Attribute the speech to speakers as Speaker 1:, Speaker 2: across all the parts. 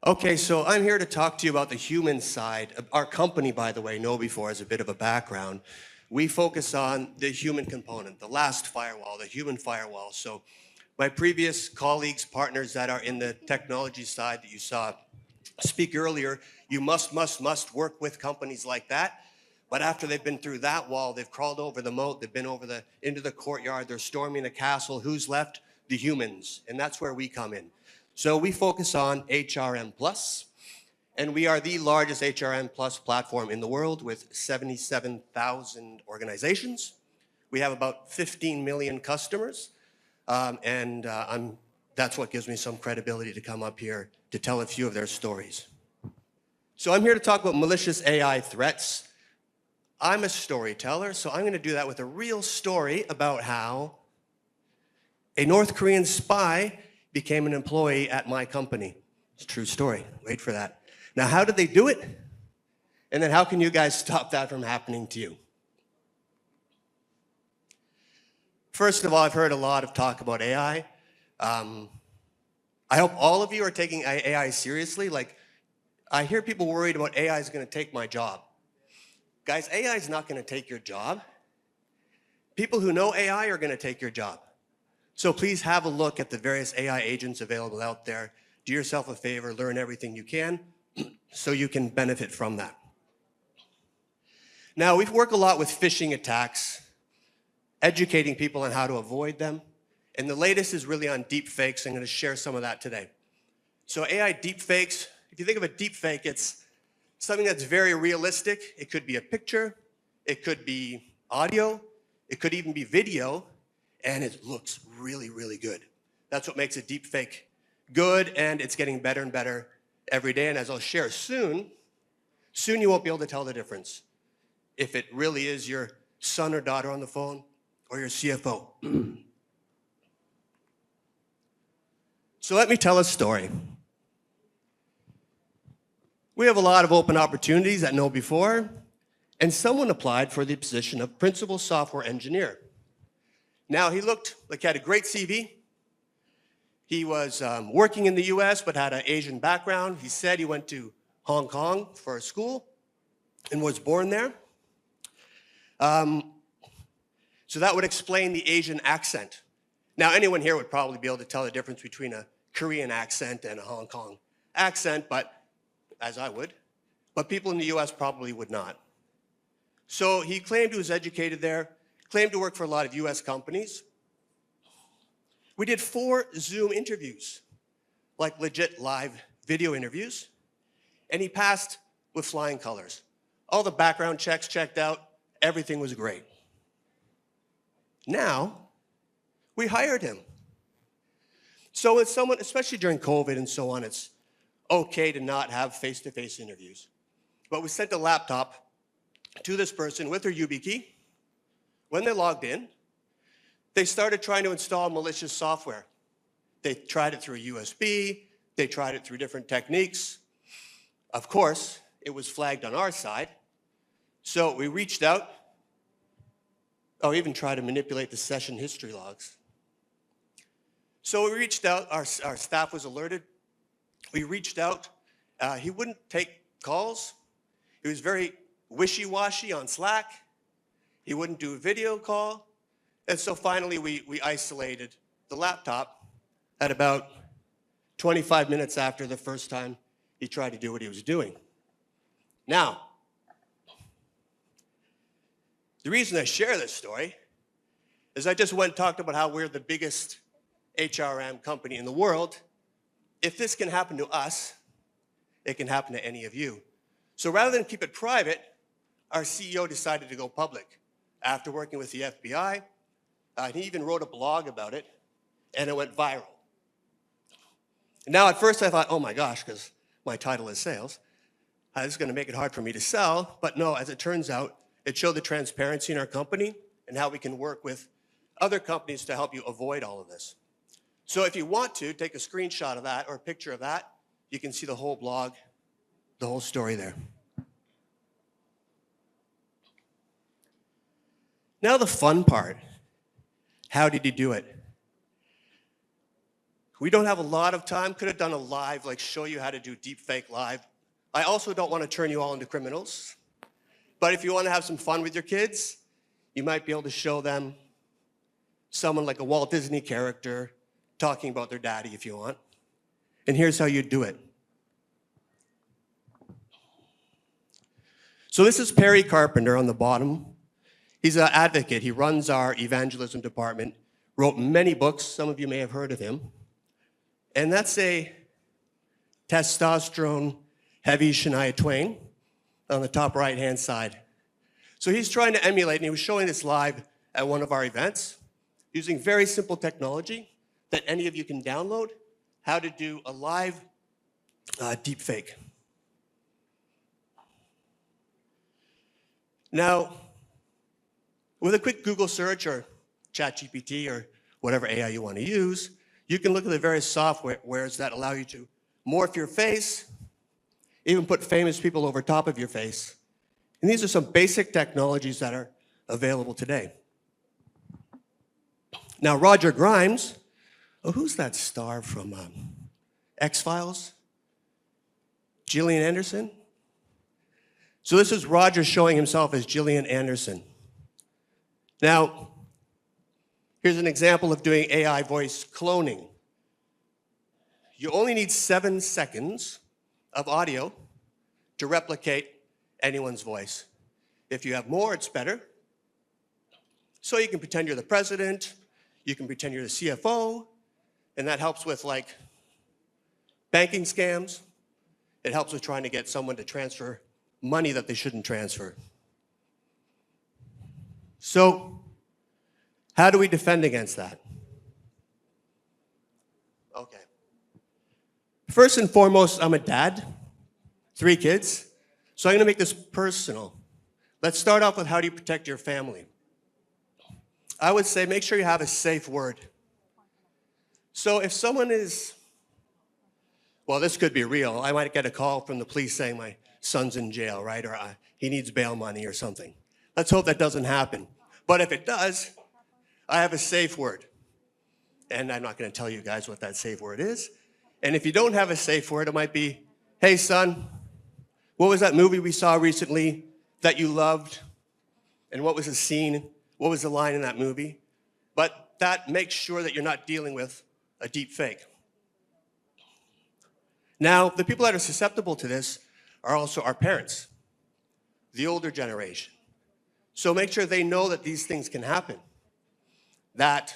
Speaker 1: Okay, so I'm here to talk to you about the human side. Our company, by the way, KnowBe4 is a bit of a background. We focus on the human component, the last firewall, the human firewall. So my previous colleagues, partners that are in the technology side that you saw speak earlier, you must work with companies like that. But after they've been through that wall, they've crawled over the moat, they've been into the courtyard, they're storming the castle. Who's left? The humans. And that's where we come in. So we focus on HRM Plus, and we are the largest HRM Plus platform in the world with 77,000 organizations. We have about 15 million customers, that's what gives me some credibility to come up here to tell a few of their stories. So I'm here to talk about malicious AI threats. I'm a storyteller, so I'm going to do that with a real story about how a North Korean spy became an employee at my company. It's a true story. Wait for that. Now, how did they do it? And then how can you guys stop that from happening to you? First of all, I've heard a lot of talk about AI. I hope all of you are taking AI seriously. Like, I hear people worried about AI is going to take my job. Guys, AI is not going to take your job. People who know AI are going to take your job. So please have a look at the various AI agents available out there. Do yourself a favor, learn everything you can so you can benefit from that. Now, we've worked a lot with phishing attacks, educating people on how to avoid them. And the latest is really on deep fakes. I'm going to share some of that today. So AI deep fakes, if you think of a deep fake, it's something that's very realistic. It could be a picture, it could be audio, it could even be video, and it looks really, really good. That's what makes a deep fake good, and it's getting better and better every day. And as I'll share soon you won't be able to tell the difference if it really is your son or daughter on the phone or your CFO. So let me tell a story. We have a lot of open opportunities at KnowBe4, and someone applied for the position of principal software engineer. Now, he looked like he had a great CV. He was working in the US, but had an Asian background. He said he went to Hong Kong for school and was born there. So that would explain the Asian accent. Now, anyone here would probably be able to tell the difference between a Korean accent and a Hong Kong accent, as I would. But people in the US probably would not. So he claimed he was educated there, claimed to work for a lot of US companies. We did 4 Zoom interviews, like legit live video interviews, and he passed with flying colors. All the background checks checked out, everything was great. Now, we hired him. So with someone, especially during COVID and so on, it's okay to not have face-to-face interviews. But we sent a laptop to this person with their YubiKey. When they logged in, they started trying to install malicious software. They tried it through a USB, they tried it through different techniques. Of course, it was flagged on our side. So we reached out, even tried to manipulate the session history logs. So we reached out, our staff was alerted. We reached out, he wouldn't take calls. He was very wishy-washy on Slack. He wouldn't do a video call. And so finally, we isolated the laptop at about 25 minutes after the first time he tried to do what he was doing. Now, the reason I share this story is I just went and talked about how we're the biggest HRM company in the world. If this can happen to us, it can happen to any of you. So rather than keep it private, our CEO decided to go public. After working with the FBI, he even wrote a blog about it, and it went viral. Now, at first I thought, oh my gosh, because my title is sales, this is going to make it hard for me to sell. But no, as it turns out, it showed the transparency in our company and how we can work with other companies to help you avoid all of this. So if you want to, take a screenshot of that or a picture of that. You can see the whole blog, the whole story there. Now the fun part. How did he do it? We don't have a lot of time. Could have done a live, like show you how to do deepfake live. I also don't want to turn you all into criminals. But if you want to have some fun with your kids, you might be able to show them someone like a Walt Disney character talking about their daddy if you want. And here's how you do it. So this is Perry Carpenter on the bottom. He's an advocate. He runs our evangelism department, wrote many books. Some of you may have heard of him. And that's a testosterone heavy Shania Twain on the top right-hand side. So he's trying to emulate, and he was showing this live at one of our events, using very simple technology that any of you can download, how to do a live deepfake. Now, with a quick Google search or ChatGPT or whatever AI you want to use, you can look at the various softwares that allow you to morph your face, even put famous people over top of your face. And these are some basic technologies that are available today. Now, Roger Grimes, oh, who's that star from X-Files? Gillian Anderson? So this is Roger showing himself as Gillian Anderson. Now, here's an example of doing AI voice cloning. You only need 7 seconds of audio to replicate anyone's voice. If you have more, it's better. So you can pretend you're the president, you can pretend you're the CFO, and that helps with like banking scams. It helps with trying to get someone to transfer money that they shouldn't transfer. So how do we defend against that? Okay. First and foremost, I'm a dad, 3 kids, so I'm going to make this personal. Let's start off with how do you protect your family? I would say make sure you have a safe word. So if someone is, well, this could be real. I might get a call from the police saying my son's in jail, right? Or he needs bail money or something. Let's hope that doesn't happen. But if it does, I have a safe word. And I'm not going to tell you guys what that safe word is. And if you don't have a safe word, it might be, hey, son, what was that movie we saw recently that you loved? And what was the scene? What was the line in that movie? But that makes sure that you're not dealing with a deep fake. Now, the people that are susceptible to this are also our parents, the older generation. So make sure they know that these things can happen. That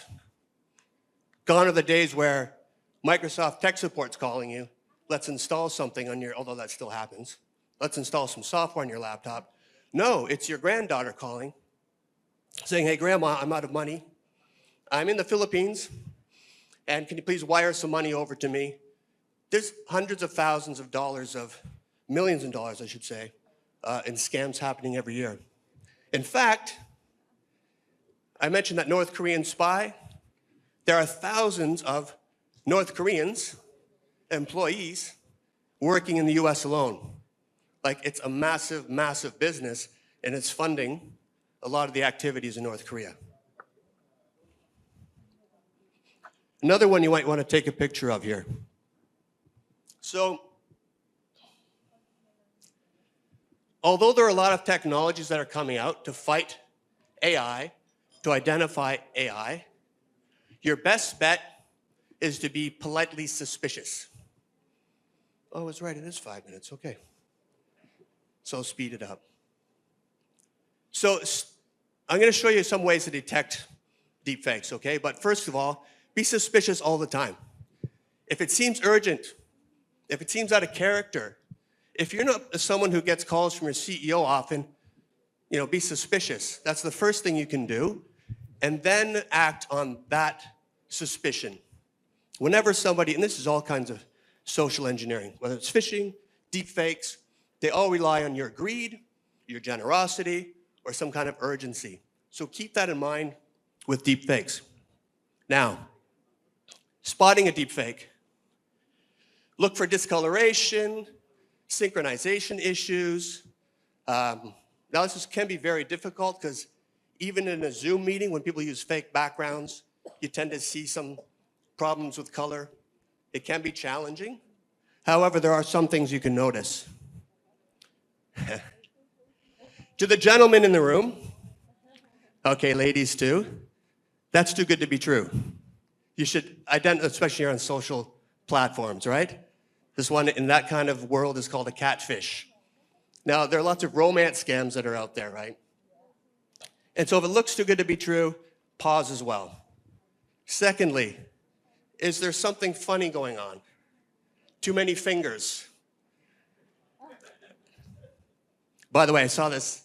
Speaker 1: gone are the days where Microsoft tech support's calling you, let's install something on your, although that still happens, let's install some software on your laptop. No, it's your granddaughter calling, saying, hey, Grandma, I'm out of money. I'm in the Philippines, and can you please wire some money over to me? There's hundreds of thousands of dollars of, millions of dollars, I should say, in scams happening every year. In fact, I mentioned that North Korean spy. There are thousands of North Koreans, employees, working in the US alone. Like, it's a massive, massive business, and it's funding a lot of the activities in North Korea. Another one you might want to take a picture of here. So, although there are a lot of technologies that are coming out to fight AI, to identify AI, your best bet is to be politely suspicious. Oh, I was right, it is 5 minutes, okay. So I'll speed it up. So I'm going to show you some ways to detect deepfakes, okay? But first of all, be suspicious all the time. If it seems urgent, if it seems out of character, if you're not someone who gets calls from your CEO often, be suspicious. That's the first thing you can do. And then act on that suspicion. Whenever somebody, and this is all kinds of social engineering, whether it's phishing, deepfakes, they all rely on your greed, your generosity, or some kind of urgency. So keep that in mind with deepfakes. Now, spotting a deepfake. Look for discoloration, synchronization issues. Now, this can be very difficult because even in a Zoom meeting, when people use fake backgrounds, you tend to see some problems with color. It can be challenging. However, there are some things you can notice. To the gentlemen in the room, okay, ladies too, that's too good to be true. You should identify, especially on social platforms, right? This one in that kind of world is called a catfish. Now, there are lots of romance scams that are out there, right? And so if it looks too good to be true, pause as well. Secondly, is there something funny going on? Too many fingers. By the way, I saw this,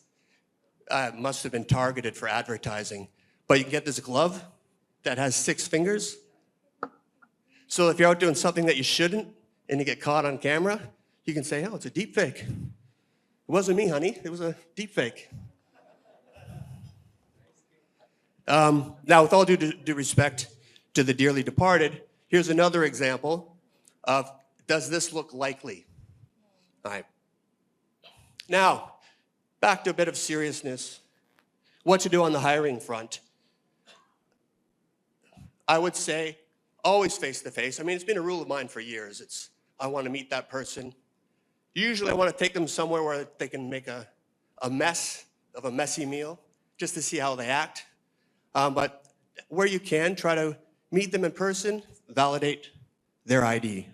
Speaker 1: must have been targeted for advertising, but you can get this glove that has 6 fingers. So if you're out doing something that you shouldn't and you get caught on camera, you can say, oh, it's a deep fake. It wasn't me, honey. It was a deep fake. Now, with all due respect to the dearly departed, here's another example of, does this look likely? All right. Now, back to a bit of seriousness. What to do on the hiring front? I would say always face-to-face. I mean, it's been a rule of mine for years. I want to meet that person. Usually I want to take them somewhere where they can make a mess of a messy meal just to see how they act. But where you can, try to meet them in person, validate their ID.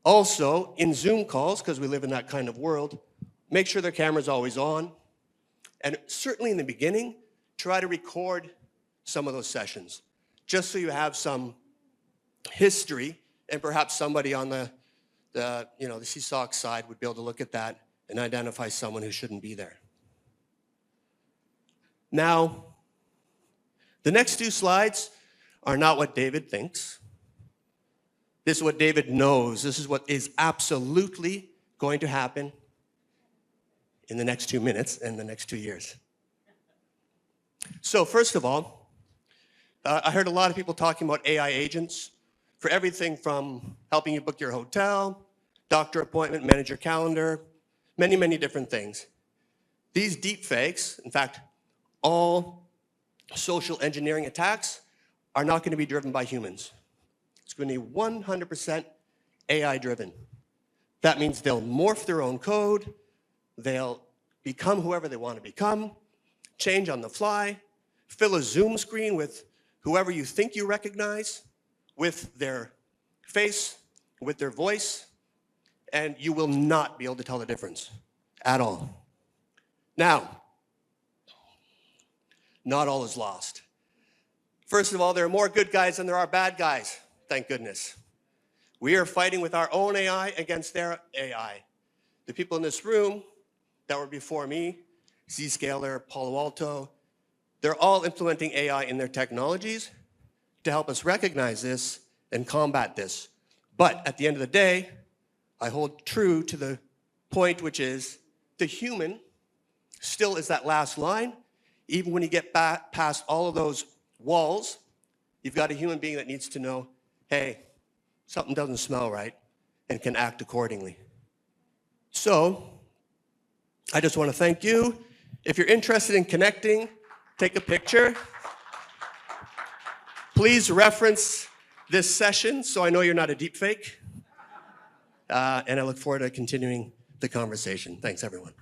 Speaker 1: Also, in Zoom calls, because we live in that kind of world, make sure their camera's always on. And certainly in the beginning, try to record some of those sessions, just so you have some history, and perhaps somebody on the CSOC side would be able to look at that and identify someone who shouldn't be there. Now, the next 2 slides are not what David thinks. This is what David knows. This is what is absolutely going to happen in the next 2 minutes and the next 2 years. So first of all, I heard a lot of people talking about AI agents for everything from helping you book your hotel, doctor appointment, manage your calendar, many, many different things. These deep fakes, in fact, all social engineering attacks are not going to be driven by humans. It's going to be 100% AI driven. That means they'll morph their own code, they'll become whoever they want to become, change on the fly, fill a Zoom screen with whoever you think you recognize, with their face, with their voice, and you will not be able to tell the difference at all. Now, not all is lost. First of all, there are more good guys than there are bad guys, thank goodness. We are fighting with our own AI against their AI. The people in this room that were before me, Zscaler, Palo Alto, they're all implementing AI in their technologies to help us recognize this and combat this. But at the end of the day, I hold true to the point, which is the human still is that last line. Even when you get past all of those walls, you've got a human being that needs to know, hey, something doesn't smell right, and can act accordingly. So, I just want to thank you. If you're interested in connecting, take a picture. Please reference this session so I know you're not a deep fake. And I look forward to continuing the conversation. Thanks, everyone.